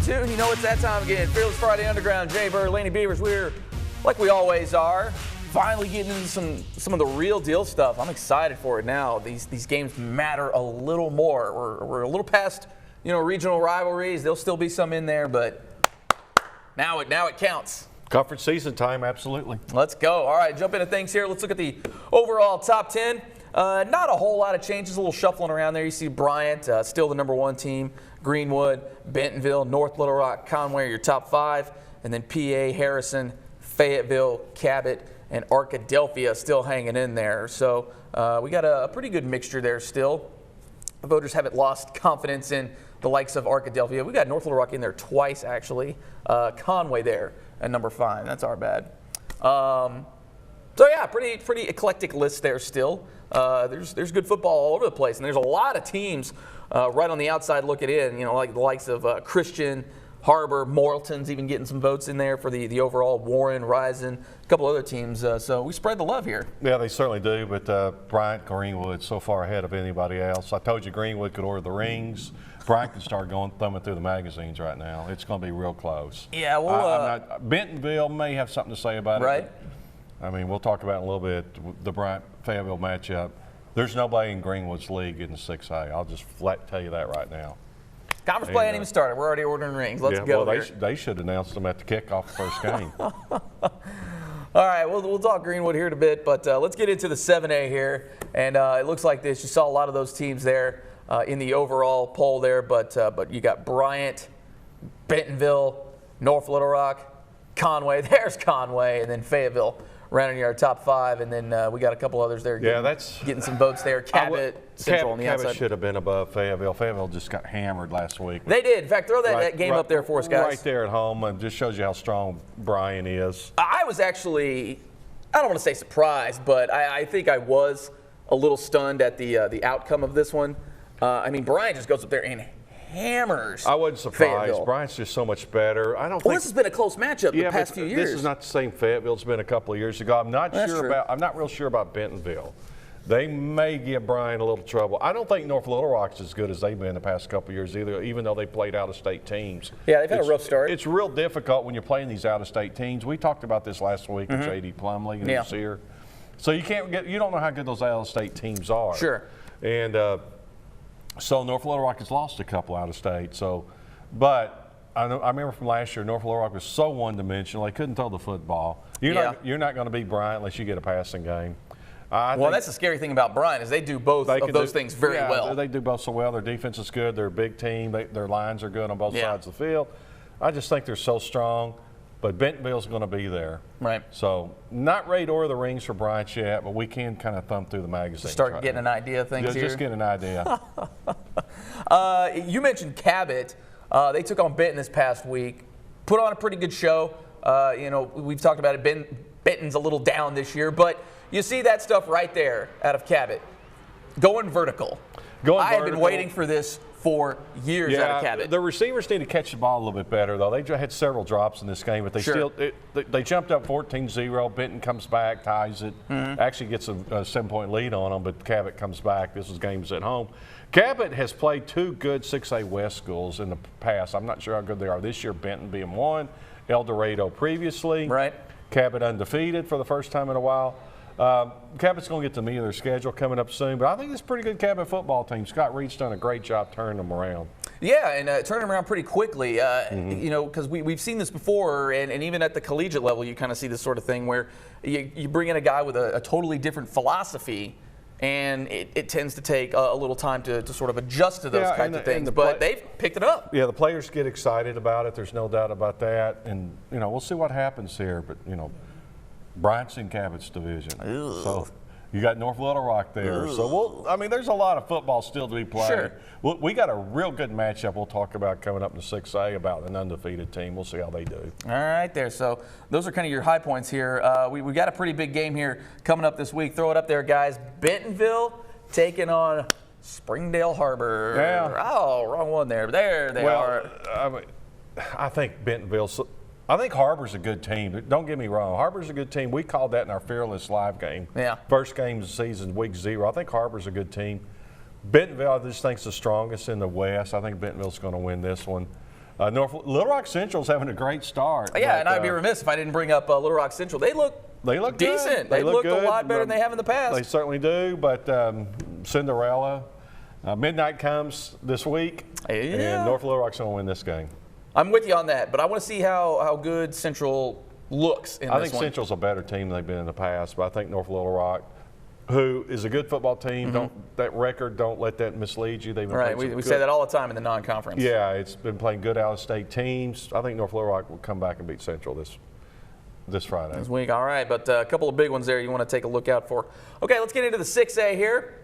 tuned. You know it's that time again. Fearless Friday Underground, Jay Bird, Lanny Beavers. We're, like we always are, finally getting into some of the real deal stuff. I'm excited for it now. These games matter a little more. We're a little past, regional rivalries. There'll still be some in there, but now it counts. Conference season time, absolutely. Let's go. All right, jump into things here. Let's look at the overall top 10. Not a whole lot of changes, a little shuffling around there. You see Bryant, still the #1 team. Greenwood, Bentonville, North Little Rock, Conway are your top 5. And then PA, Harrison, Fayetteville, Cabot, and Arkadelphia still hanging in there. So we got a pretty good mixture there still. The voters haven't lost confidence in the likes of Arkadelphia. We got North Little Rock in there twice, actually. Conway there at number 5. That's our bad. So yeah, pretty eclectic list there still. There's good football all over the place, and there's a lot of teams right on the outside looking in. Like the likes of Christian, Harbor, Morrilton's even getting some votes in there for the overall. Warren, Risen, a couple other teams. So we spread the love here. Yeah, they certainly do. But Bryant, Greenwood so far ahead of anybody else. I told you Greenwood could order the rings. Bryant can start thumbing through the magazines right now. It's going to be real close. Yeah, well, Bentonville may have something to say about it. Right. I mean, we'll talk about it in a little bit, the Bryant-Fayetteville matchup. There's nobody in Greenwood's league in the 6A. I'll just flat tell you that right now. Conference play ain't even started. We're already ordering rings. Let's go. Well, they should announce them at the kickoff the first game. All right, we'll talk Greenwood here in a bit, but let's get into the 7A here. And it looks like this. You saw a lot of those teams there in the overall poll there, but you got Bryant, Bentonville, North Little Rock, Conway. There's Conway, and then Fayetteville rounding our top 5, and then we got a couple others there getting some votes there. Cabot, Central on the outside. Cabot should have been above Fayetteville. Fayetteville just got hammered last week. They did. In fact, throw that game up there for us, guys. Right there at home, and just shows you how strong Brian is. I was actually, I don't want to say surprised, but I think I was a little stunned at the outcome of this one. I mean, Brian just goes up there and hammers. I wasn't surprised. Bryant's just so much better. This has been a close matchup the past few years. This is not the same Fayetteville it's been a couple of years ago. I'm not real sure about Bentonville. They may give Bryant a little trouble. I don't think North Little Rock's as good as they've been the past couple of years either, even though they played out-of-state teams. Yeah, they've had a rough start. It's real difficult when you're playing these out-of-state teams. We talked about this last week with J.D. Plumley and Sear. So you don't know how good those out-of-state teams are. Sure. And so North Little Rock has lost a couple out of state. But I remember from last year, North Little Rock was so one-dimensional. They couldn't throw the football. You're not going to beat Bryant unless you get a passing game. That's the scary thing about Bryant is they do both of those things very well. They do both so well. Their defense is good. They're a big team. Their lines are good on both sides of the field. I just think they're so strong. But Bentonville's going to be there. Right. So not ready to order the rings for Bryant yet, but we can kind of thumb through the magazines. Start getting an idea of things here. Just get an idea. You mentioned Cabot. They took on Benton this past week. Put on a pretty good show. We've talked about it. Benton's a little down this year, but you see that stuff right there out of Cabot. Going vertical. I have been waiting for this for years out of Cabot. The receivers need to catch the ball a little bit better, though. They had several drops in this game, but they jumped up 14-0. Benton comes back, ties it, actually gets a 7-point lead on them, but Cabot comes back. This was games at home. Cabot has played 2 good 6A West schools in the past. I'm not sure how good they are this year, Benton being 1, El Dorado previously. Right. Cabot undefeated for the first time in a while. Cabot's going to get to meet their schedule coming up soon, but I think it's a pretty good Cabot football team. Scott Reed's done a great job turning them around. Yeah, and turning them around pretty quickly, because we've seen this before, and even at the collegiate level, you kind of see this sort of thing where you bring in a guy with a totally different philosophy, and it tends to take a little time to sort of adjust to those kinds of things, but they've picked it up. Yeah, the players get excited about it. There's no doubt about that, and, we'll see what happens here, but, Bryant's in Cabot's division. Ew. So you got North Little Rock there. Ew. So there's a lot of football still to be played. Sure. We got a real good matchup we'll talk about coming up in the 6A about an undefeated team. We'll see how they do. All right there. So those are kind of your high points here. We got a pretty big game here coming up this week. Throw it up there, guys. Bentonville taking on Springdale Harbor. Yeah. Oh, wrong one there. There they are. I think Bentonville's – I think Harbor's a good team. Don't get me wrong. Harbor's a good team. We called that in our Fearless live game. Yeah. First game of the season, week 0. I think Harbor's a good team. Bentonville, I just think, is the strongest in the West. I think Bentonville's going to win this one. Little Rock Central's having a great start. Yeah, and I'd be remiss if I didn't bring up Little Rock Central. They look decent. Good. They look good. a lot better than they have in the past. They certainly do, but Cinderella. Midnight comes this week, and North Little Rock's going to win this game. I'm with you on that, but I want to see how good Central looks in this one. I think Central's a better team than they've been in the past, but I think North Little Rock, who is a good football team, don't let that mislead you. They've been we say that all the time in the non-conference. Yeah, it's been playing good out-of-state teams. I think North Little Rock will come back and beat Central this Friday. This week, all right, but a couple of big ones there you want to take a look out for. Okay, let's get into the 6A here.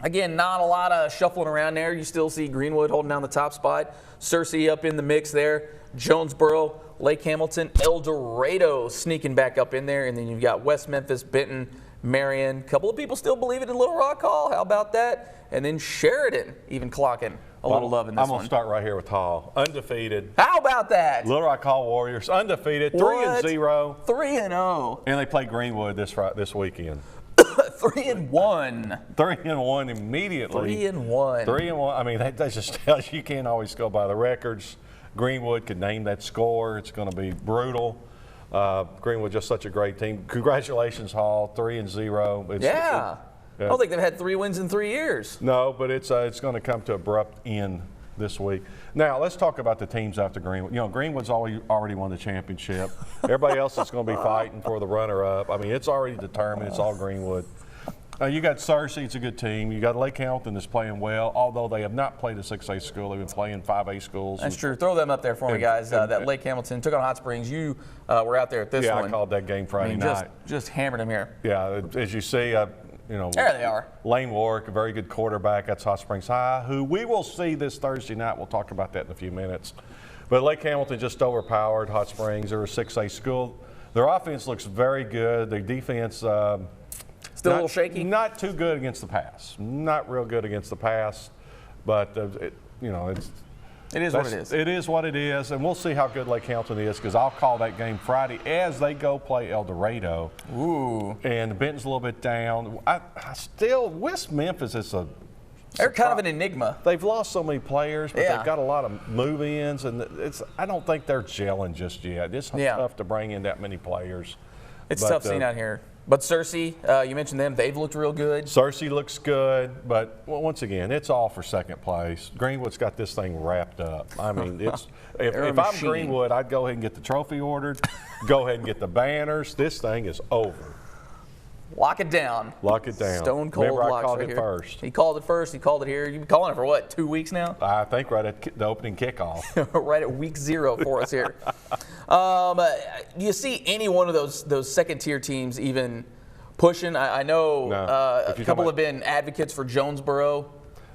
Again, not a lot of shuffling around there. You still see Greenwood holding down the top spot. Searcy up in the mix there. Jonesboro, Lake Hamilton, El Dorado sneaking back up in there. And then you've got West Memphis, Benton, Marion. A couple of people still believe it in Little Rock Hall. How about that? And then Sheridan even clocking a little love in this one. I'm going to start right here with Hall. Undefeated. How about that? Little Rock Hall Warriors, undefeated, 3-0. 3-0. And they play Greenwood this weekend. 3-1. 3-1 immediately. 3-1. 3-1. I mean, that just tells you can't always go by the records. Greenwood could name that score. It's going to be brutal. Greenwood just such a great team. Congratulations, Hall. 3-0. Yeah. I don't think they've had 3 wins in 3 years. No, but it's going to come to abrupt end this week. Now, let's talk about the teams after Greenwood. You know, Greenwood's already won the championship. Everybody else is going to be fighting for the runner-up. I mean, it's already determined. It's all Greenwood. You got Searcy, it's a good team. You got Lake Hamilton that's playing well, although they have not played a 6A school. They've been playing 5A schools. That's true. Throw them up there for me, guys. That Lake Hamilton took on Hot Springs. You were out there at this one. Yeah, I called that game Friday night. Just hammered them here. Yeah, as you see, there they are. Lane Warwick, a very good quarterback. That's Hot Springs High, who we will see this Thursday night. We'll talk about that in a few minutes. But Lake Hamilton just overpowered Hot Springs. They're a 6A school. Their offense looks very good. Their defense still a little shaky. Not too good against the pass. Not real good against the pass. But it is what it is. It is what it is, and we'll see how good Lake Hamilton is, because I'll call that game Friday as they go play El Dorado. Ooh. And Benton's a little bit down. West Memphis is they're kind of an enigma. They've lost so many players, but they've got a lot of move-ins, and I don't think they're gelling just yet. It's tough to bring in that many players. It's tough scene out here. But Searcy, you mentioned them. They've looked real good. Searcy looks good, but once again, it's all for second place. Greenwood's got this thing wrapped up. I mean, if I'm Greenwood, I'd go ahead and get the trophy ordered, go ahead and get the banners. This thing is over. Lock it down. Lock it down. Stone cold. Remember, I called right it here. first. He called it first. He called it here. You've been calling it for what, 2 weeks now? I think right at the opening kickoff. Right at week 0 for us here. Do you see any one of those second-tier teams even pushing? I know a couple have been advocates for Jonesboro.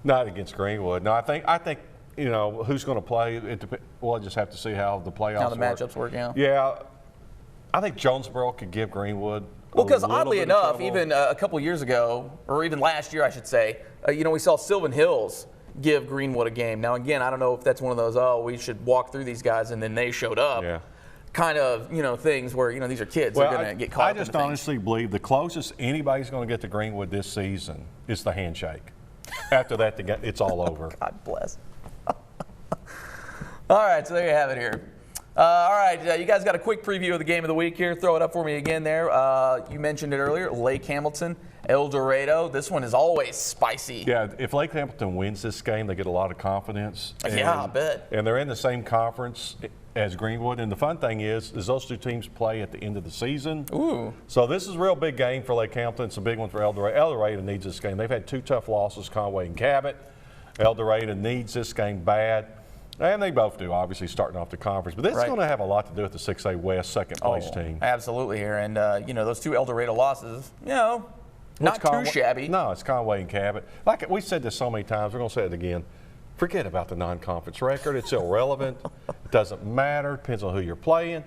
Not against Greenwood. No, I think who's going to play. We'll just have to see how the playoffs How the matchups work out. Yeah, I think Jonesboro could give Greenwood. Well, because oddly enough, even a couple years ago, or even last year, I should say, we saw Sylvan Hills give Greenwood a game. Now, again, I don't know if that's one of those, we should walk through these guys and then they showed up. Yeah. Kind of, things where, these are kids. They're going to get caught up in I just honestly believe the closest anybody's going to get to Greenwood this season is the handshake. After that, it's all over. God bless. All right, so there you have it here. All right, you guys got a quick preview of the game of the week here. Throw it up for me again there. You mentioned it earlier, Lake Hamilton, El Dorado. This one is always spicy. Yeah, if Lake Hamilton wins this game, they get a lot of confidence. Yeah, I bet. And they're in the same conference as Greenwood. And the fun thing is those two teams play at the end of the season. Ooh. So this is a real big game for Lake Hamilton. It's a big one for El Dorado. El Dorado needs this game. They've had 2 tough losses, Conway and Cabot. El Dorado needs this game bad. And they both do, obviously, starting off the conference. But this is going to have a lot to do with the 6A West second-place team. Absolutely here. And, those 2 El Dorado losses, not too shabby. No, it's Conway and Cabot. Like we said this so many times, we're going to say it again. Forget about the non-conference record. It's irrelevant. It doesn't matter. Depends on who you're playing.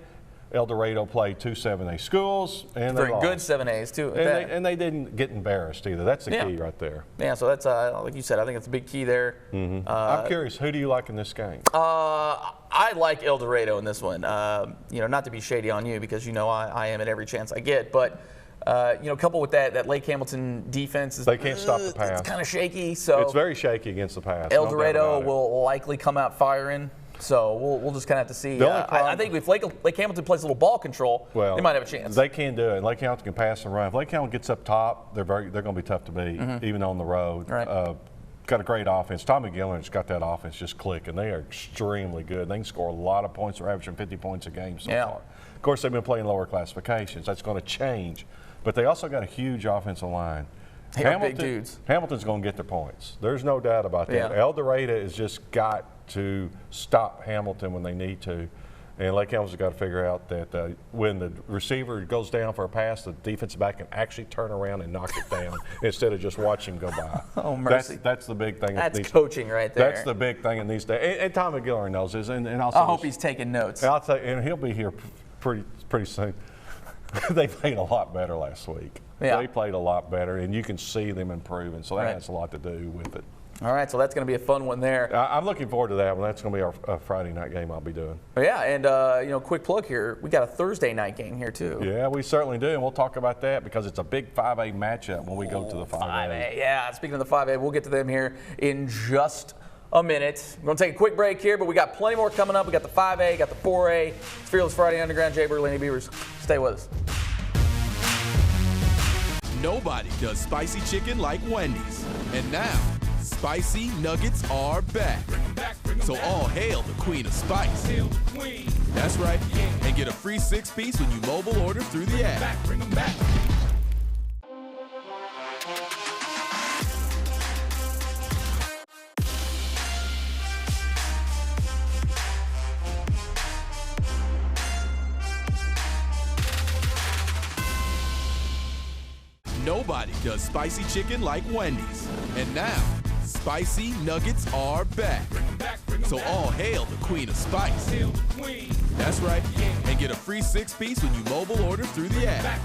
El Dorado played 2 7A schools, and very good 7As too. And they didn't get embarrassed either. That's the key right there. Yeah, so that's like you said. I think that's a big key there. Mm-hmm. I'm curious, who do you like in this game? I like El Dorado in this one. Not to be shady on you because I am at every chance I get, but. Coupled with that Lake Hamilton defense, they can't stop the pass. It's kind of shaky. So it's very shaky against the pass. El Dorado will likely come out firing. So we'll just kind of have to see. The only problem, I think if Lake Hamilton plays a little ball control, they might have a chance. They can do it. Lake Hamilton can pass and run. If Lake Hamilton gets up top, they're going to be tough to beat, even on the road. Right. Got a great offense. Tommy Gillen's got that offense just clicking. They are extremely good. They can score a lot of points. They're averaging 50 points a game so far. Of course, they've been playing lower classifications. That's going to change. But they also got a huge offensive line. Big dudes. Hamilton's going to get their points. There's no doubt about that. Yeah. El Dorado has just got to stop Hamilton when they need to. And Lake Hamilton's got to figure out that when the receiver goes down for a pass, the defensive back can actually turn around and knock it down instead of just watching him go by. Oh, mercy. That's the big thing. That's coaching right there. That's the big thing in these days. And Tommy Gillen knows this. And also I hope he's taking notes. and he'll be here pretty soon. They played a lot better last week. Yeah. They played a lot better, and you can see them improving. So that has a lot to do with it. All right, so that's going to be a fun one there. I'm looking forward to that one. That's going to be our Friday night game I'll be doing. Yeah, and quick plug here, we got a Thursday night game here too. Yeah, we certainly do, and we'll talk about that because it's a big 5A matchup when we go to the 5A. 5A, yeah. Speaking of the 5A, we'll get to them here in just a minute. We're going to take a quick break here, but we got plenty more coming up. We got the 5A, got the 4A. It's Fearless Friday Underground. Jay Bird, Lanny Beavers. Stay with us. Nobody does spicy chicken like Wendy's. And now, spicy nuggets are back. So all hail the queen of spice. That's right. And get a free 6-piece when you mobile order through the app. Nobody does spicy chicken like Wendy's. And now, spicy nuggets are back. So all hail the queen of spice. That's right. And get a free 6-piece when you mobile order through the app.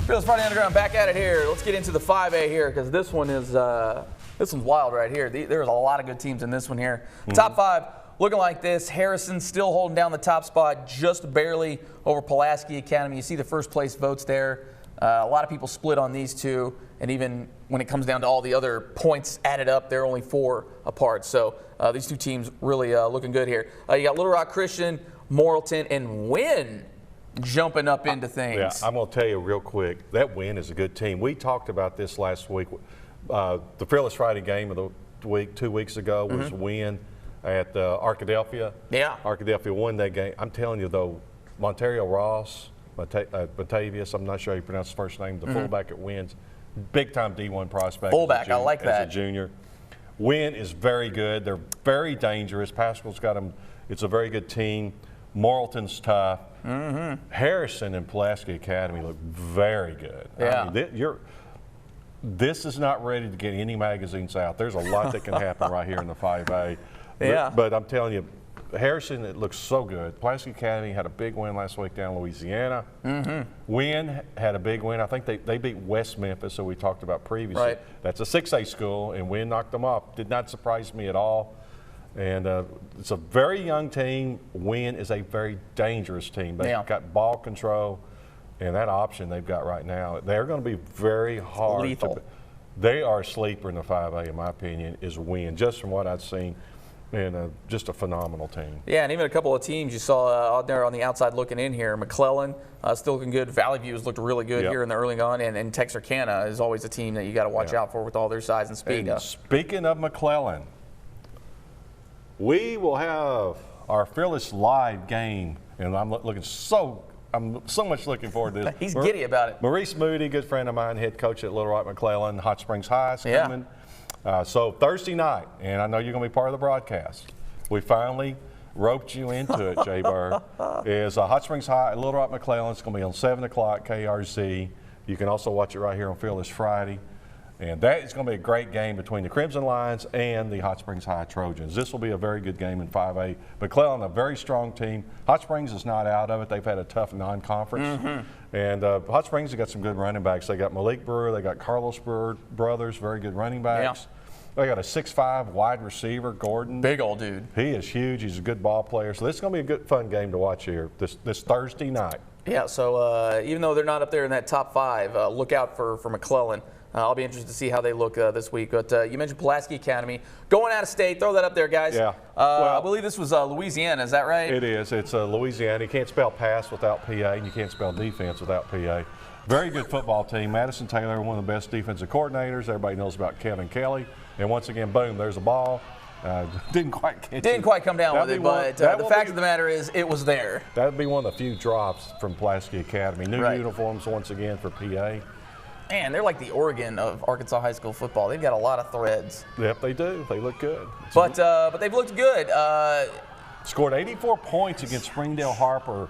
Fearless Friday Underground back at it here. Let's get into the 5A here because this one is this one's wild right here. There's a lot of good teams in this one here. Top 5 looking like this. Harrison still holding down the top spot just barely over Pulaski Academy. You see the first place votes there. A lot of people split on these two, and even when it comes down to all the other points added up, they're only 4 apart. So these two teams really looking good here. You got Little Rock Christian, Morrilton, and Wynn jumping up into things. Yeah, I'm going to tell you real quick, that Wynn is a good team. We talked about this last week. The Fearless Friday game of the week 2 weeks ago was Wynn at Arkadelphia. Yeah. Arkadelphia won that game. I'm telling you, though, Montario Ross, Batavius, I'm not sure how you pronounce his first name, the fullback at Wynn's, big-time D1 prospect. Fullback, I like that. As a junior. Wynn is very good. They're very dangerous. Pascal's got them. It's a very good team. Morrilton's tough. Harrison and Pulaski Academy look very good. Yeah. I mean, this is not ready to get any magazines out. There's a lot that can happen right here in the 5A. Yeah. But I'm telling you, Harrison, it looks so good. Pulaski Academy had a big win last week down in Louisiana. Wynn had a big win. I think they beat West Memphis, so we talked about previously. Right. That's a 6A school, and Wynn knocked them off. Did not surprise me at all. And it's a very young team. Wynn is a very dangerous team. They've got ball control, and that option they've got right now, they're going to be very hard. Lethal. They are a sleeper in the 5A, in my opinion, is Wynn, just from what I've seen. And just a phenomenal team. Yeah, and even a couple of teams you saw out there on the outside looking in here. McClellan still looking good. Valley View has looked really good here in the early on. And Texarkana is always a team that you got to watch out for with all their size and speed. And speaking of McClellan, we will have our Fearless Live game. And I'm so much looking forward to this. He's giddy about it. Maurice Moody, good friend of mine, head coach at Little Rock McClellan, Hot Springs High is coming. So Thursday night, and I know you're going to be part of the broadcast, we finally roped you into it, Jay Burr, is Hot Springs High at Little Rock McClellan. It's going to be on 7 o'clock KRZ. You can also watch it right here on Fearless Friday. And that is going to be a great game between the Crimson Lions and the Hot Springs High Trojans. This will be a very good game in 5A. McClellan, a very strong team. Hot Springs is not out of it. They've had a tough non-conference. And Hot Springs have got some good running backs. They got Malik Brewer. They got Carlos Brewer brothers, very good running backs. They got a 6'5" wide receiver, Gordon. Big old dude. He is huge. He's a good ball player. So this is going to be a good, fun game to watch here this Thursday night. Yeah, so even though they're not up there in that top 5, look out for McClellan. I'll be interested to see how they look this week. But you mentioned Pulaski Academy. Going out of state, throw that up there, guys. Yeah. I believe this was Louisiana, is that right? It is. It's Louisiana. You can't spell pass without PA, and you can't spell defense without PA. Very good football team. Madison Taylor, one of the best defensive coordinators. Everybody knows about Kevin Kelly. And once again, boom, there's a ball. Didn't quite catch it. Didn't quite come down with it, but the fact of the matter is it was there. That would be one of the few drops from Pulaski Academy. New Right. uniforms once again for PA. Man, they're like the Oregon of Arkansas high school football. They've got a lot of threads. Yep, they do. They look good. But they've looked good. Scored 84 points against Springdale Harper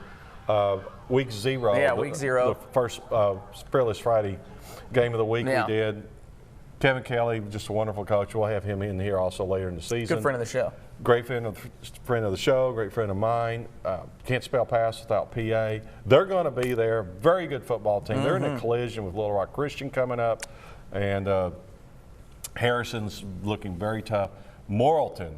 week 0. Yeah, week 0. The first Fearless Friday game of the week Yeah. we did. Kevin Kelly, just a wonderful coach. We'll have him in here also later in the season. Good friend of the show. Great friend of the show, great friend of mine. Can't spell pass without PA. They're going to be there. Very good football team. They're in a collision with Little Rock Christian coming up, and Harrison's looking very tough. Morrilton,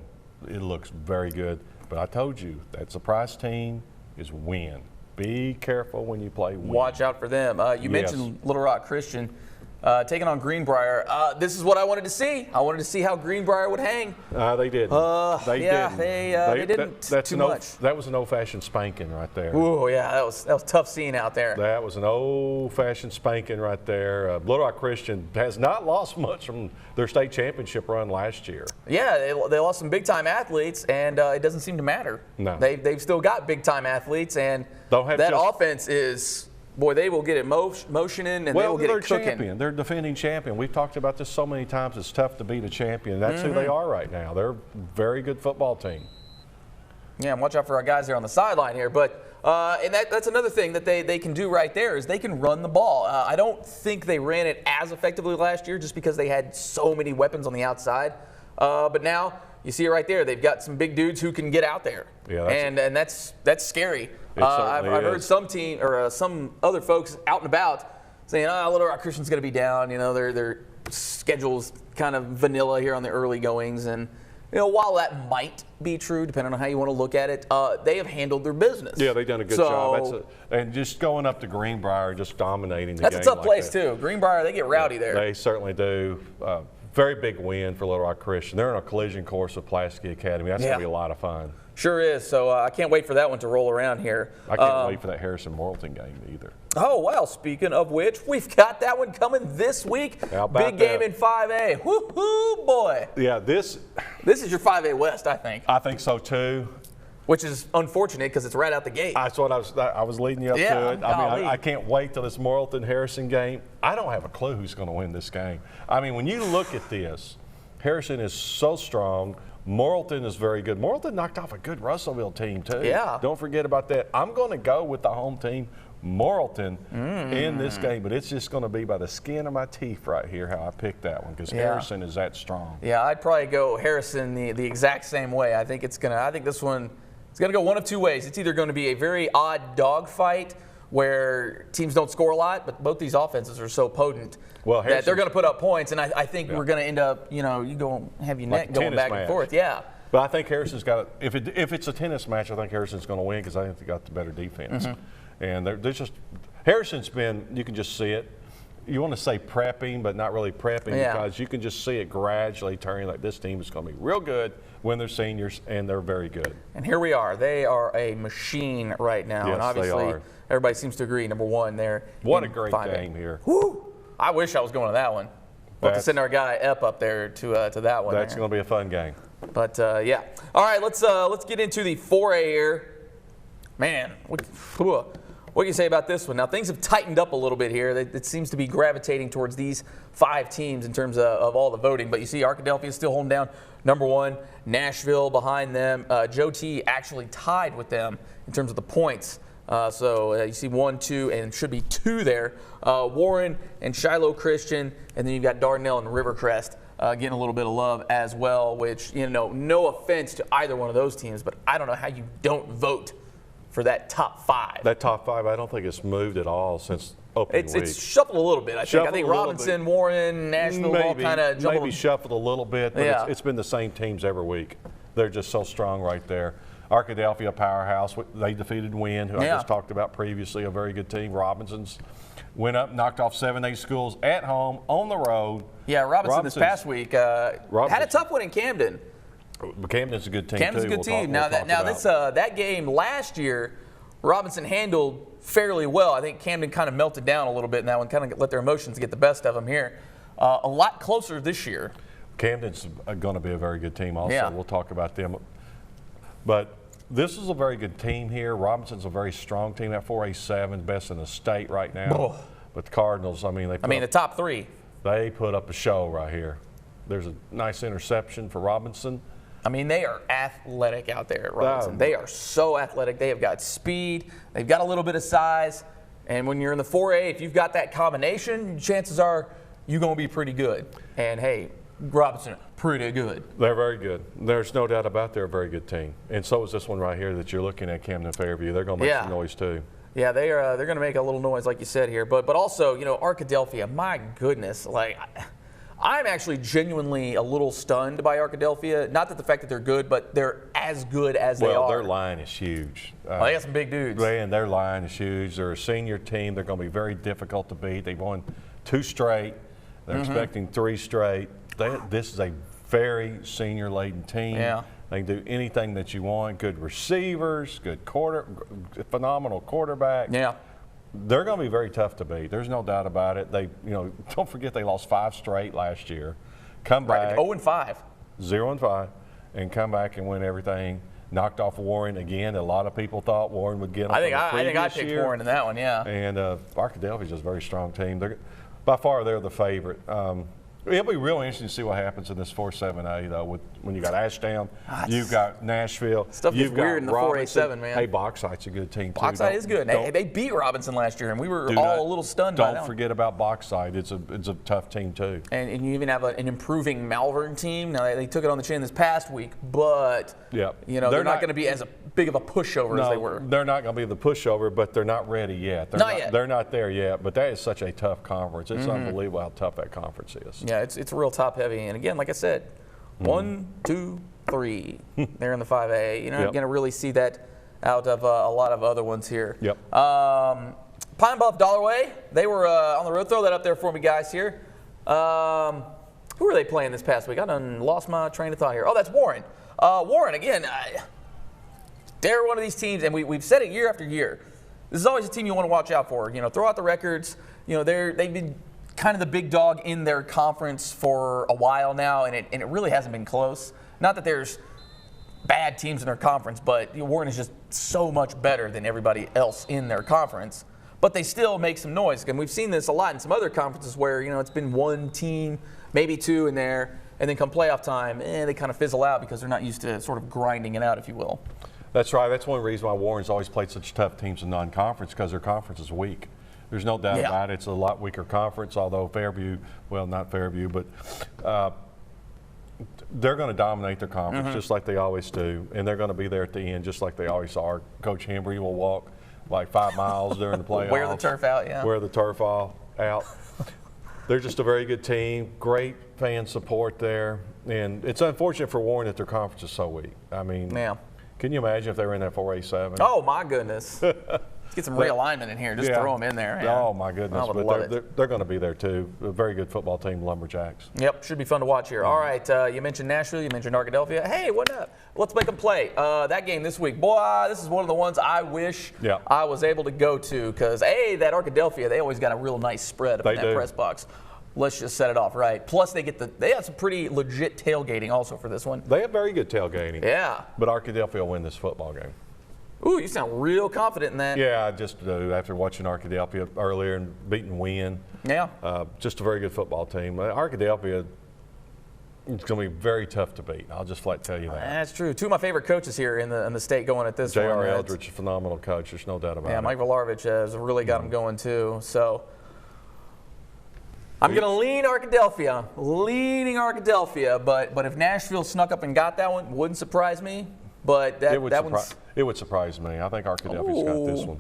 it looks very good. But I told you, that surprise team is win. Be careful when you play win. Watch out for them. You mentioned Little Rock Christian. Taking on Greenbrier. This is what I wanted to see. I wanted to see how Greenbrier would hang. They didn't. They yeah, didn't. They didn't That's too much. That was an old-fashioned spanking right there. Ooh, yeah, that was tough scene out there. That was an old-fashioned spanking right there. Little Rock Christian has not lost much from their state championship run last year. Yeah, they lost some big-time athletes, and it doesn't seem to matter. No. They've still got big-time athletes, and that offense is... Boy, they will get it motioning, and they will get it cooking. Champion. They're defending champion. We've talked about this so many times. It's tough to beat a champion. That's who they are right now. They're a very good football team. Yeah, and watch out for our guys there on the sideline here. But and that's another thing that they can do right there is they can run the ball. I don't think they ran it as effectively last year just because they had so many weapons on the outside. But now you see it right there. They've got some big dudes who can get out there. Yeah, and that's scary. I've heard some other folks out and about saying, Little Rock Christian's going to be down. You know, their schedule's kind of vanilla here on the early goings. And, you know, while that might be true, depending on how you want to look at it, they have handled their business. Yeah, they've done a good job. And just going up to Greenbrier, just dominating the game. That's a tough place, too. Greenbrier, they get rowdy there. They certainly do. Very big win for Little Rock Christian. They're on a collision course with Pulaski Academy. That's going to be a lot of fun. Sure is. So I can't wait for that one to roll around here. I can't wait for that Harrison-Morrilton game either. Oh, well, speaking of which, we've got that one coming this week. Big game in 5A. Woo-hoo, boy. Yeah, this is your 5A West, I think. I think so, too. Which is unfortunate because it's right out the gate. That's what I was leading you up to it. I mean, I can't wait till this Morrilton-Harrison game. I don't have a clue who's going to win this game. I mean, when you look at this, Harrison is so strong. Morrilton is very good. Morrilton knocked off a good Russellville team, too. Yeah. Don't forget about that. I'm going to go with the home team, Morrilton, in this game, but it's just going to be by the skin of my teeth right here how I picked that one because Harrison is that strong. Yeah, I'd probably go Harrison the exact same way. I think this one it's going to go one of two ways. It's either going to be a very odd dogfight where teams don't score a lot, but both these offenses are so potent that they're going to put up points, and I think we're going to end up, you go have your net going back and forth. Yeah. But I think Harrison's got if it's a tennis match, I think Harrison's going to win because I think they got the better defense. And they're just Harrison's been, you can just see it. You want to say prepping, but not really prepping because you can just see it gradually turning like this team is going to be real good when they're seniors, and they're very good. And here we are. They are a machine right now. Yes, and obviously, they are. Everybody seems to agree, number one there. What a great game here. Woo! I wish I was going to that one. We'll have to send our guy Epp up there to that one. That's going to be a fun game. But, yeah. All right, let's get into the 4A here. Man, what can you say about this one? Now, things have tightened up a little bit here. It seems to be gravitating towards these 5 teams in terms of all the voting. But you see Arkadelphia is still holding down number 1. Nashville behind them. Joe T actually tied with them in terms of the points. So you see 1, 2, and should be 2 there. Warren and Shiloh Christian, and then you've got Dardanelle and Rivercrest getting a little bit of love as well, which, no offense to either one of those teams, but I don't know how you don't vote for that top 5. That top 5, I don't think it's moved at all since opening week. It's shuffled a little bit, I think. I think Robinson, Warren, Nashville all kind of jumbled. Maybe shuffled a little bit, but it's been the same teams every week. They're just so strong right there. Arkadelphia powerhouse. They defeated Wynn, who I Yeah. just talked about previously, a very good team. Robinson's went up, knocked off 7A schools at home, on the road. Yeah, Robinson this past week had a tough one in Camden. Camden's a good team, Camden's too. a good team. That game last year, Robinson handled fairly well. I think Camden kind of melted down a little bit in that one, kind of let their emotions get the best of them here. A lot closer this year. Camden's going to be a very good team also. Yeah. We'll talk about them. But this is a very good team here. Robinson's a very strong team at 4A7, best in the state right now. Oh. But the Cardinals, the top three. They put up a show right here. There's a nice interception for Robinson. They are athletic out there at Robinson. They are so athletic. They have got speed. They've got a little bit of size. And when you're in the 4A, if you've got that combination, chances are you're going to be pretty good. And, hey, Robinson, pretty good. They're very good. There's no doubt about they're a very good team. And so is this one right here that you're looking at, Camden Fairview. They're going to make some noise, too. Yeah, they're going to make a little noise, like you said here. But also, Arkadelphia, my goodness, I'm actually genuinely a little stunned by Arkadelphia. Not that the fact that they're good, but they're as good as they are. Well, their line is huge. They got some big dudes. And their line is huge. They're a senior team. They're going to be very difficult to beat. They've won 2 straight. They're expecting 3 straight. This is a very senior-laden team. Yeah. They can do anything that you want. Good receivers, phenomenal quarterback. Yeah. They're going to be very tough to beat. There's no doubt about it. Don't forget they lost 5 straight last year. Come back 0-5. 0-5, and come back and win everything. Knocked off Warren again. A lot of people thought Warren would get them. I think I picked Warren in that one. Yeah. And Arkadelphia's just a very strong team. By far, they're the favorite. It'll be real interesting to see what happens in this 4-7A, though, when you got Ashdown, you've got Nashville. Stuff is weird in the 4A7, man. Hey, Bauxite's a good team, too. Bauxite is good. They beat Robinson last year, and we were all a little stunned by that. Don't forget about Bauxite. It's a tough team, too. And you even have an improving Malvern team. Now, they took it on the chin this past week, but they're not going to be as big of a pushover as they were. They're not going to be the pushover, but they're not ready yet. They're not there yet, but that is such a tough conference. It's unbelievable how tough that conference is. Yeah, it's real top heavy. And again, like I said, 1, 2, 3. They're in the 5A. You're not going to really see that out of a lot of other ones here. Yep. Pine Bluff Dollarway, they were on the road. Throw that up there for me, guys, here. Who were they playing this past week? I done lost my train of thought here. Oh, that's Warren. Warren, again, they're one of these teams, and we've said it year after year. This is always a team you want to watch out for. Throw out the records. They've been kind of the big dog in their conference for a while now, and it really hasn't been close. Not that there's bad teams in their conference, but Warren is just so much better than everybody else in their conference. But they still make some noise, and we've seen this a lot in some other conferences where it's been one team, maybe 2 in there, and then come playoff time, they kind of fizzle out because they're not used to sort of grinding it out, if you will. That's right. That's one reason why Warren's always played such tough teams in non-conference, because their conference is weak. There's no doubt about it. It's a lot weaker conference, although Fairview, well, not Fairview, but they're going to dominate their conference just like they always do, and they're going to be there at the end just like they always are. Coach Hembry will walk like 5 miles during the playoffs. Wear the turf out, yeah. Wear the turf out. They're just a very good team, great fan support there, and it's unfortunate for Warren that their conference is so weak. Can you imagine if they were in that 4A7? Oh, my goodness. Let's get some realignment in here. Just throw them in there. Yeah. Oh, my goodness. But they're going to be there, too. A very good football team, Lumberjacks. Yep, should be fun to watch here. All right, you mentioned Nashville. You mentioned Arkadelphia. Hey, what up? Let's make them play. That game this week. Boy, this is one of the ones I wish I was able to go to because, that Arkadelphia, they always got a real nice spread up in that press box. Let's just set it off right. Plus, they have some pretty legit tailgating also for this one. They have very good tailgating. Yeah. But Arkadelphia will win this football game. Ooh, you sound real confident in that. Yeah, I just do. After watching Arkadelphia earlier and beating Wynn. Yeah. Just a very good football team. Arkadelphia is going to be very tough to beat. I'll just flat tell you that. That's true. 2 of my favorite coaches here in the state going at this one. J.R. Eldridge, a phenomenal coach. There's no doubt about it. Yeah, Mike Valarovich has really got him going too. So I'm going to lean Arkadelphia. Leaning Arkadelphia, but if Nashville snuck up and got that one, wouldn't surprise me. But it would surprise me. I think Arkadelphia's got this one.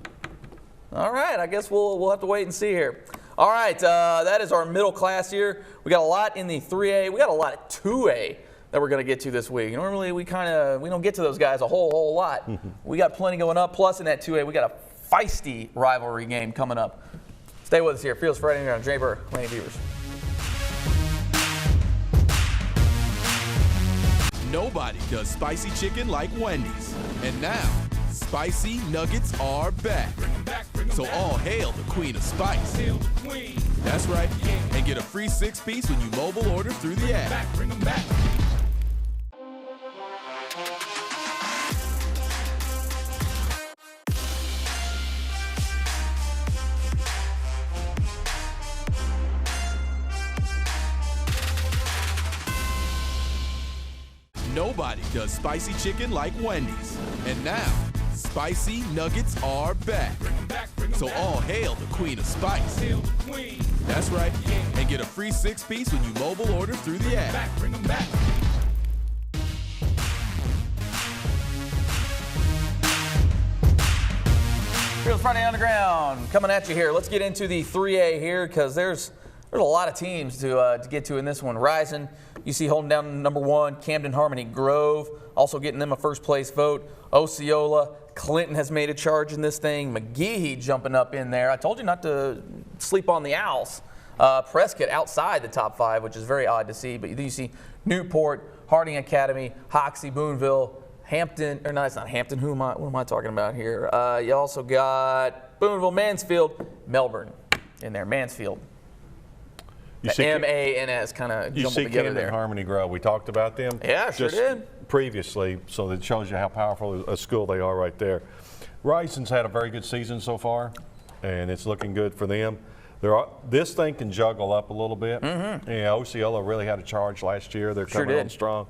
All right, I guess we'll have to wait and see here. All right, that is our middle class here. We got a lot in the 3A. We got a lot at 2A. that we're going to get to this week. Normally we don't get to those guys a whole lot. We got plenty going up. Plus in that 2A, we got a feisty rivalry game coming up. Stay with us here. Feels Friday here on Jay Burr, Lanny Beavers. Nobody does spicy chicken like Wendy's. And now, spicy nuggets are back. So all hail the queen of spice. That's right. And get a free 6-piece when you mobile order through the app. Nobody does spicy chicken like Wendy's. And now, spicy nuggets are back. So all hail the queen of spice. That's right. And get a free 6-piece when you mobile order through the app. Feels Friday Underground coming at you here. Let's get into the 3A here because there's a lot of teams to get to in this one. Rising, you see holding down number 1, Camden Harmony Grove, also getting them a first place vote. Osceola, Clinton has made a charge in this thing. McGehee jumping up in there. I told you not to sleep on the Owls. Prescott outside the top 5, which is very odd to see. But you see Newport, Harding Academy, Hoxie, Boonville, Hampton, or no, it's not Hampton. What am I talking about here? You also got Boonville, Mansfield, Melbourne in there. Mansfield. The M-A-N-S kind of jumbled together there. Harmony Grove. We talked about them. Yeah, sure did. Previously, so that shows you how powerful a school they are right there. Rising's had a very good season so far, and it's looking good for them. This thing can juggle up a little bit. Yeah, Osceola really had a charge last year. They're coming on strong.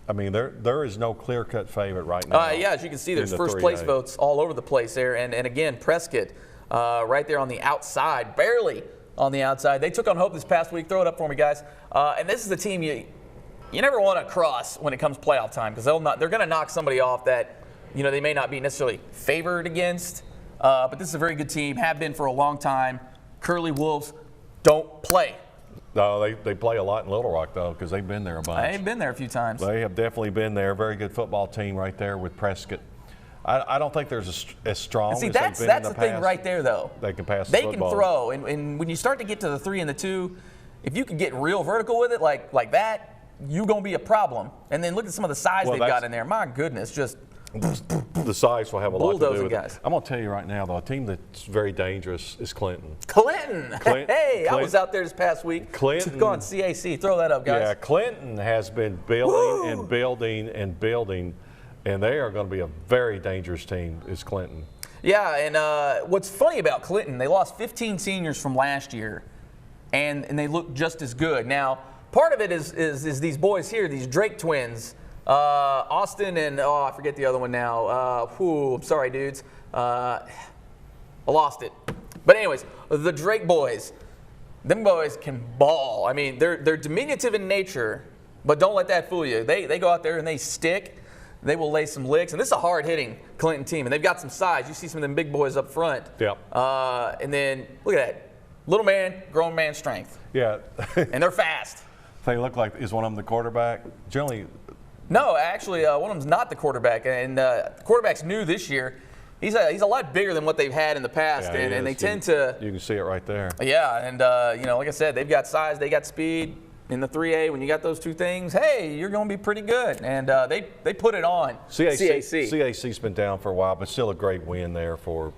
I mean, there is no clear-cut favorite right now. Yeah, as you can see, there's first-place votes all over the place there. And again, Prescott right there on the outside, barely on the outside. They took on Hope this past week. Throw it up for me, guys. And this is the team you never want to cross when it comes playoff time because they're going to knock somebody off that they may not be necessarily favored against. But this is a very good team, have been for a long time. Curly Wolves don't play. No, they play a lot in Little Rock, though, because they've been there a bunch. They've been there a few times. They have definitely been there. Very good football team right there with Prescott. I don't think there's as strong as they've been in the past. That's the thing right there, though. They can pass the football. They can throw, and when you start to get to the 3 and the 2, if you can get real vertical with it like that, you're going to be a problem. And then look at some of the size they've got in there. My goodness, just the size will have a lot to do with guys. it. I'm going to tell you right now, though, a team that's very dangerous is Clinton. Hey, I was out there this past week. Clinton. Go on, CAC. Throw that up, guys. Yeah, Clinton has been building and building and building, and they are going to be a very dangerous team, is Clinton. Yeah, and what's funny about Clinton, they lost 15 seniors from last year, and they look just as good. Now, part of it is these boys here, these Drake twins, Austin and, I forget the other one now. I'm sorry, dudes. I lost it. But anyways, the Drake boys, them boys can ball. I mean, they're diminutive in nature, but don't let that fool you. They go out there and they stick. They will lay some licks. And this is a hard-hitting Clinton team, and they've got some size. You see some of them big boys up front. Yep. And then, look at that. Little man, grown man strength. Yeah. And they're fast. They look like, is one of them the quarterback? Generally. No, actually, one of them's not the quarterback. And the quarterback's new this year. He's a lot bigger than what they've had in the past, yeah, and they tend to. You can see it right there. Yeah, and like I said, they've got size, they got speed. In the 3A, when you got those two things, hey, you're going to be pretty good. And they put it on. CAC's been down for a while, but still a great win there for.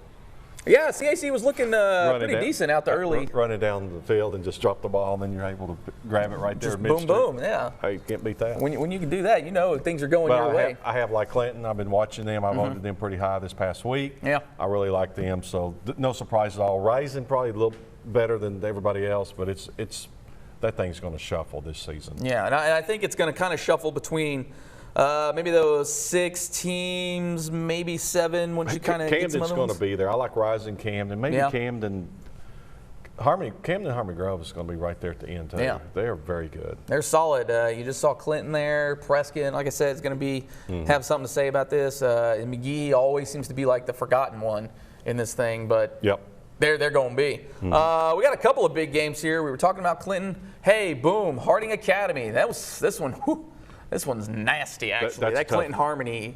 Yeah, CAC was looking pretty decent out there early. Running down the field and just drop the ball, and then you're able to grab it right there. Just boom, boom, yeah. Hey, you can't beat that. When you can do that, things are going your way. I have like Clinton. I've been watching them. I voted them pretty high this past week. Yeah. I really like them, so no surprise at all. Rising probably a little better than everybody else, but it's that thing's going to shuffle this season. Yeah, and I think it's going to kind of shuffle between maybe those 6 teams, maybe 7 once you kind of get some other ones. Camden's going to be there. I like Rising Camden. Maybe Camden Harmony Grove is going to be right there at the end, too. Yeah. They're very good. They're solid. You just saw Clinton there. Prescott, like I said, is going to have something to say about this. And McGee always seems to be like the forgotten one in this thing, but they're going to be. We got a couple of big games here. We were talking about Clinton. Hey, boom, Harding Academy. That was this one. Whew. This one's nasty, actually. That's Clinton Harding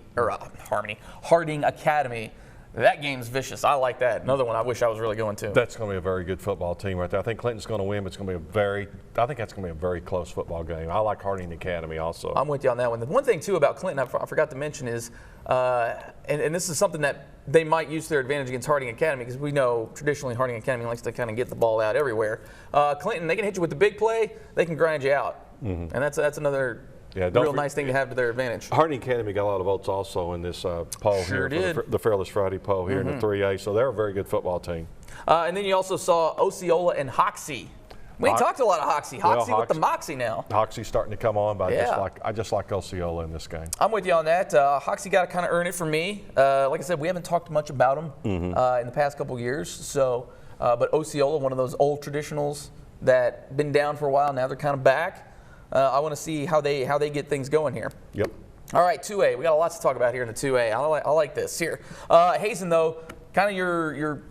Academy. That game's vicious. I like that. Another one I wish I was really going to. That's going to be a very good football team right there. I think Clinton's going to win, but it's going to be I think that's going to be a very close football game. I like Harding Academy also. I'm with you on that one. The one thing, too, about Clinton I forgot to mention is, and this is something that they might use to their advantage against Harding Academy, because we know traditionally Harding Academy likes to kind of get the ball out everywhere. Clinton, they can hit you with the big play. They can grind you out. And that's another real nice thing to have to their advantage. Harding Academy got a lot of votes also in this poll Sure here, did. the Fearless Friday poll here in the 3A, so they're a very good football team. And then you also saw Osceola and Hoxie. We ain't talked a lot of Hoxie. Hoxie with the moxie now. Hoxie's starting to come on, but I just like Osceola in this game. I'm with you on that. Hoxie got to kind of earn it for me. Like I said, we haven't talked much about them in the past couple years. So, but Osceola, one of those old traditionals that been down for a while. Now they're kind of back. I want to see how they get things going here. Yep. All right, 2A. We got a lot to talk about here in the 2A. I like this here. Hazen, though, kind of your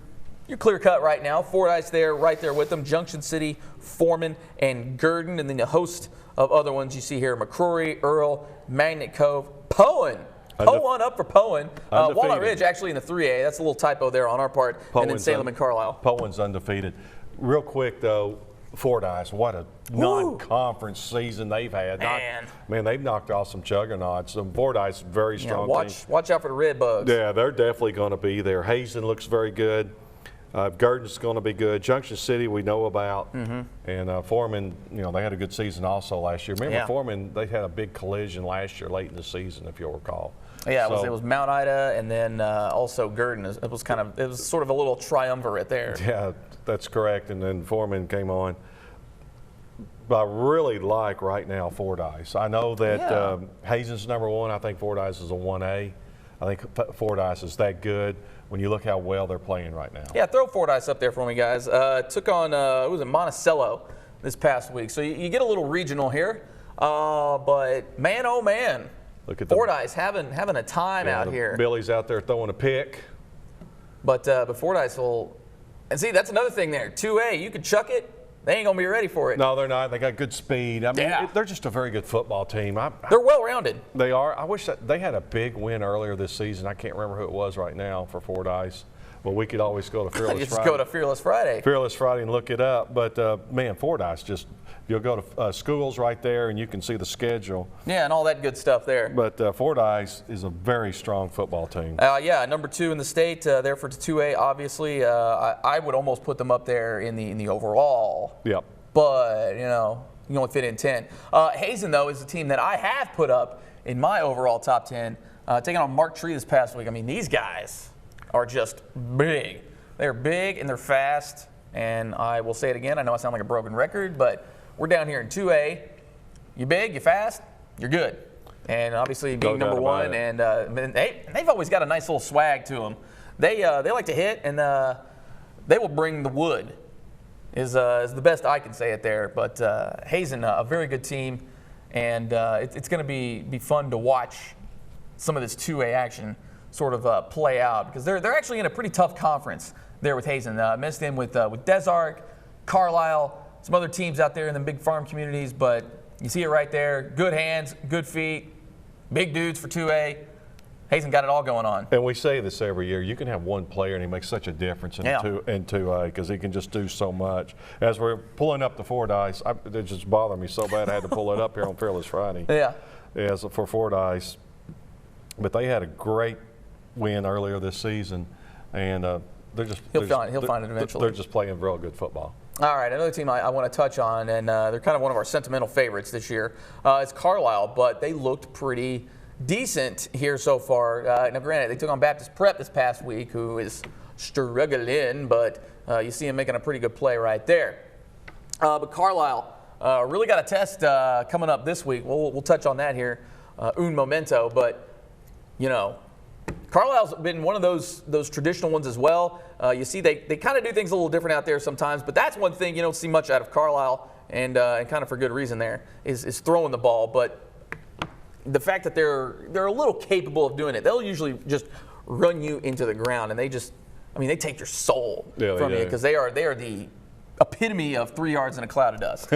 clear cut right now. Fordyce there, right there with them. Junction City, Foreman, and Gurdon. And then the host of other ones you see here: McCrory, Earl, Magnet Cove, Poen. Poen up for Poen. Walnut Ridge actually in the 3A. That's a little typo there on our part. And then Salem and Carlisle. Poen's undefeated. Real quick, though, Fordyce, what a non-conference season they've had. Man, they've knocked off some juggernauts. Fordyce, very strong team. Watch out for the red bugs. Yeah, they're definitely going to be there. Hazen looks very good. Gurdon's going to be good. Junction City we know about. And Foreman, they had a good season also last year. Remember Foreman, they had a big collision last year late in the season, if you'll recall. Yeah, it was Mount Ida and then also Gurdon. It was sort of a little triumvirate there. Yeah, that's correct. And then Foreman came on. But I really like right now Fordyce. I know that Hazen's #1. I think Fordyce is a 1A. I think Fordyce is that good when you look how well they're playing right now. Yeah, throw Fordyce up there for me, guys. Took on, Monticello this past week. So you get a little regional here. But man, oh man, look at Fordyce having a time out here. Billy's out there throwing a pick. But Fordyce will, and see, that's another thing there. 2A, you can chuck it. They ain't going to be ready for it. No, they're not. They got good speed. I mean, they're just a very good football team. They're well-rounded. They are. I wish that they had a big win earlier this season. I can't remember who it was right now for Fordyce. But we could always go to Fearless Friday. Just go to Fearless Friday. Fearless Friday and look it up. But, man, Fordyce you'll go to schools right there and you can see the schedule. Yeah, and all that good stuff there. But Fordyce is a very strong football team. Yeah, #2 in the state there for 2A, obviously. I would almost put them up there in the overall. Yep. But, you only fit in 10. Hazen, though, is a team that I have put up in my overall top 10, taking on Mark Tree this past week. I mean, these guys are just big. They're big and they're fast. And I will say it again. I know I sound like a broken record, but we're down here in 2A. You big, you fast, you're good. And obviously being #1, and they've always got a nice little swag to them. They like to hit, and they will bring the wood. Is the best I can say it there. But Hazen, a very good team, and it's going to be fun to watch some of this 2A action sort of play out, because they're actually in a pretty tough conference there with Hazen. Mixed in with Desark, Carlisle, some other teams out there in the big farm communities, but you see it right there. Good hands, good feet, big dudes for 2A. Hazen got it all going on. And we say this every year. You can have one player and he makes such a difference in 2A because he can just do so much. As we're pulling up the Fordyce, it just bothered me so bad I had to pull it up here on Fearless Friday. Yeah, so for Fordyce. But they had a great win earlier this season, and they're just he'll find it eventually. They're just playing real good football. All right, another team I want to touch on, and they're kind of one of our sentimental favorites this year. It's Carlisle, but they looked pretty decent here so far. Now, granted, they took on Baptist Prep this past week, who is struggling, but you see him making a pretty good play right there. But Carlisle really got a test coming up this week. We'll touch on that here, un momento. But Carlisle's been one of those traditional ones as well. You see, they kind of do things a little different out there sometimes, but that's one thing you don't see much out of Carlisle, and kind of for good reason there, is throwing the ball. But the fact that they're a little capable of doing it, they'll usually just run you into the ground, and they take your soul from you, because they are the epitome of 3 yards in a cloud of dust.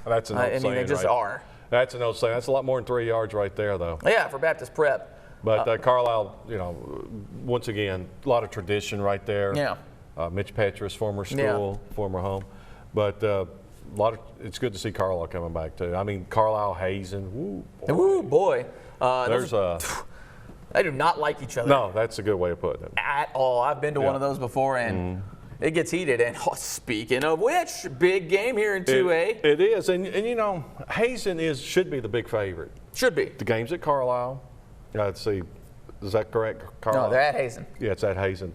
That's an old saying, they just right? are. That's an old saying. That's a lot more than 3 yards right there, though. Yeah, for Baptist Prep. But Carlisle, you know, once again, a lot of tradition right there. Yeah. Mitch Petrus, former school, former home. But it's good to see Carlisle coming back, too. I mean, Carlisle, Hazen, woo, boy. Woo, boy. They do not like each other. No, that's a good way of putting it. At all. I've been to one of those before, and it gets heated. And speaking of which, big game here in 2A. It is. And you know, Hazen should be the big favorite. Should be. The game's at Carlisle. Let's see. Is that correct? Carlisle? No, they're at Hazen. Yeah, it's at Hazen.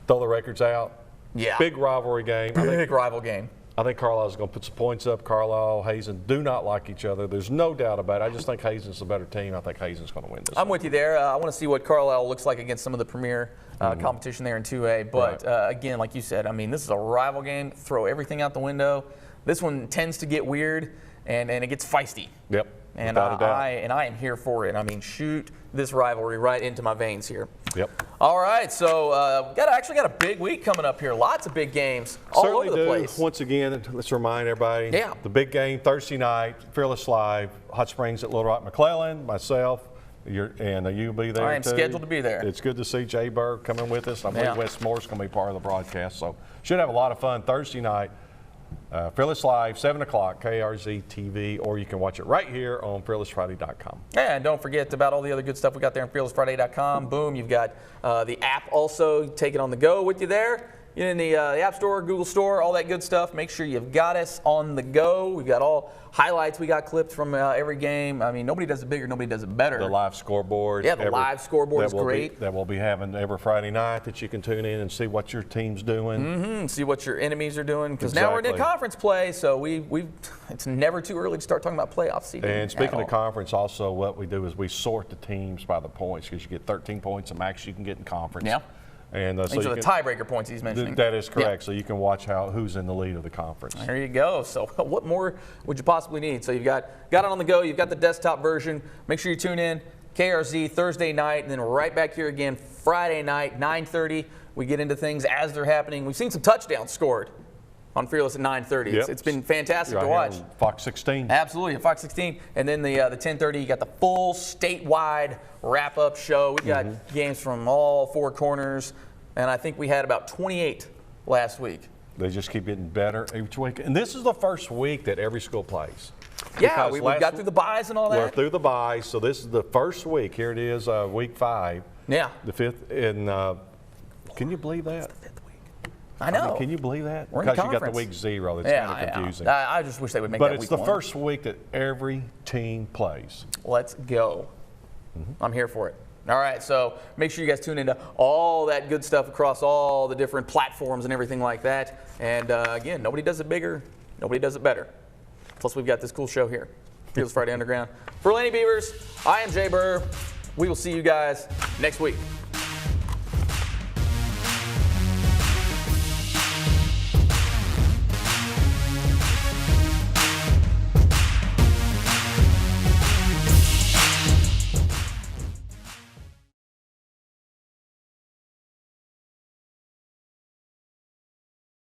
Throw the records out. Yeah. Big rivalry game. Big rival game. I think Carlisle's going to put some points up. Carlisle, Hazen do not like each other. There's no doubt about it. I just think Hazen's the better team. I think Hazen's going to win this. I'm with you there. I want to see what Carlisle looks like against some of the premier competition there in 2A. But again, like you said, I mean, this is a rival game. Throw everything out the window. This one tends to get weird, and it gets feisty. Yep. And I am here for it. I mean, shoot this rivalry right into my veins here. Yep. All right, so actually got a big week coming up here. Lots of big games all Certainly over the place. Once again, let's remind everybody. Yeah. The big game Thursday night, Fearless Live, Hot Springs at Little Rock McClellan, myself, and you'll be there. I am scheduled to be there. It's good to see Jay Berg coming with us. I believe Wes Moore's going to be part of the broadcast. So should have a lot of fun Thursday night. Fearless Live, 7 o'clock, KRZ TV, or you can watch it right here on fearlessfriday.com. Yeah, and don't forget about all the other good stuff we got there on fearlessfriday.com. Boom, you've got the app also. Take it on the go with you there. In the App Store, Google Store, all that good stuff. Make sure you've got us on the go. We've got all highlights we got clipped from every game. I mean, nobody does it bigger, nobody does it better. The live scoreboard. Yeah, the live scoreboard is great. That we'll be having every Friday night that you can tune in and see what your team's doing. See what your enemies are doing. Because now we're in conference play, so it's never too early to start talking about playoff seeding. And speaking of conference, also what we do is we sort the teams by the points because you get 13 points, the max you can get in conference. Yeah. And so the tiebreaker points he's mentioning. That is correct. So you can watch who's in the lead of the conference. There you go. So what more would you possibly need? So you've got it on the go. You've got the desktop version. Make sure you tune in. KRZ Thursday night, and then right back here again Friday night, 9:30. We get into things as they're happening. We've seen some touchdowns scored on Fearless at 9:30. Yep. It's been fantastic to watch. Fox 16. Absolutely, at Fox 16. And then the 10:30, you got the full statewide wrap-up show. We've got games from all four corners. And I think we had about 28 last week. They just keep getting better each week. And this is the first week that every school plays. Yeah, we got through the byes and all that. We're through the byes, so this is the first week. Here it is, week 5. Yeah. The 5th. And can you believe that? It's the 5th week. I know. Can you believe that? We're in because you got conference. the week 0. That's kind of confusing. I just wish they would make that week 1. But it's the first week that every team plays. Let's go. I'm here for it. All right, so make sure you guys tune into all that good stuff across all the different platforms and everything like that. And again, nobody does it bigger, nobody does it better. Plus, we've got this cool show here, Fearless Friday Underground. For Lanny Beavers, I am Jay Burr. We will see you guys next week.